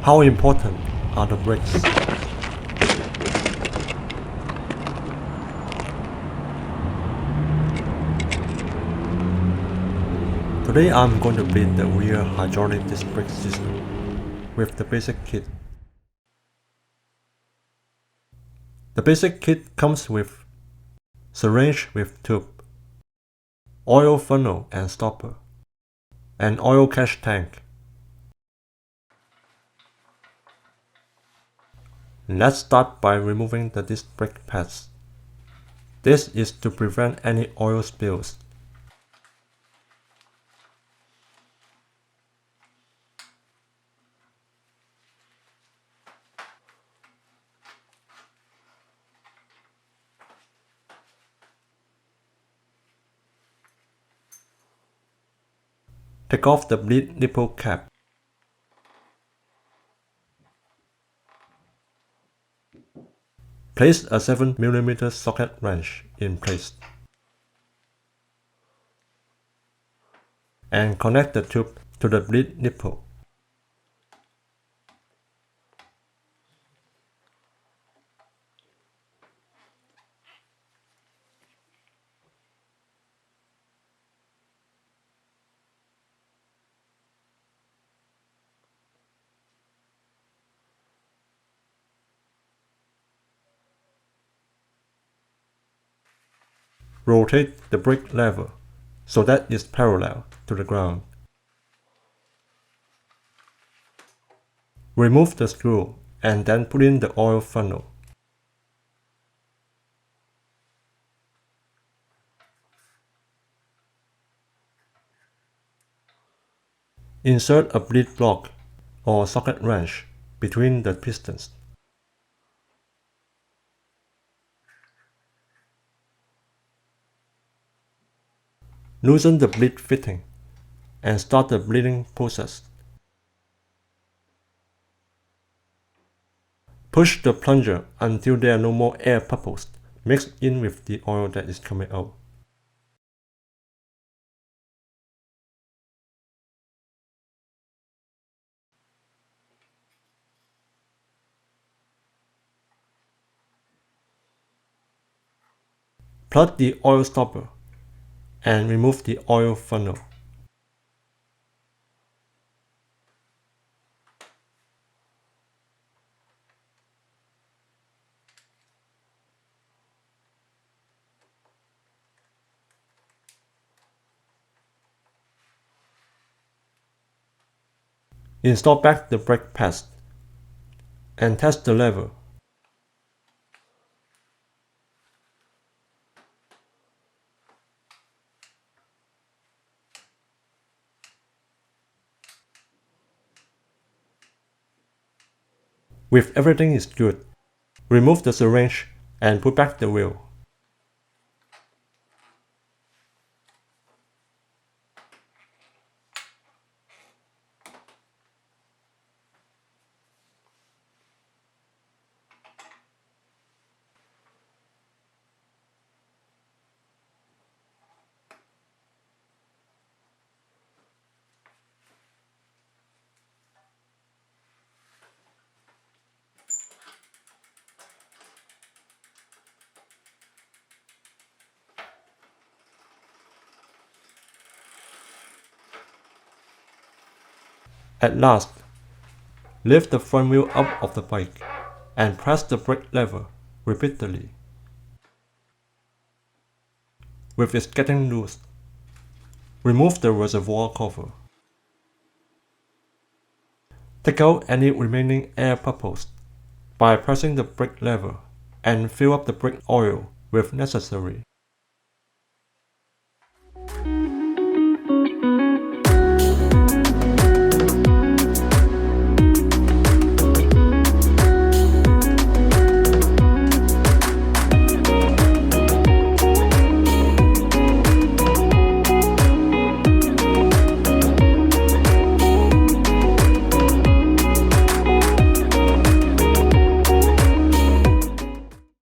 How important are the brakes? Today I'm going to build the rear hydraulic disc brake system with the basic kit. The basic kit comes with syringe with tube, oil funnel and stopper, and oil catch tank. Let's start by removing the disc brake pads. This is to prevent any oil spills. Take off the bleed nipple cap. Place a 7mm socket wrench in place and connect the tube to the bleed nipple. Rotate the brake lever so that it's parallel to the ground. Remove the screw and then put in the oil funnel. Insert a bleed block or socket wrench between the pistons. Loosen the bleed fitting and start the bleeding process. Push the plunger until there are no more air bubbles mixed in with the oil that is coming out. Plug the oil stopper and remove the oil funnel. Install back the brake pads and test the lever. If everything is good, remove the syringe and put back the wheel. At last, lift the front wheel up of the bike and press the brake lever repeatedly. With it getting loose, remove the reservoir cover. Take out any remaining air bubbles by pressing the brake lever and fill up the brake oil with necessary.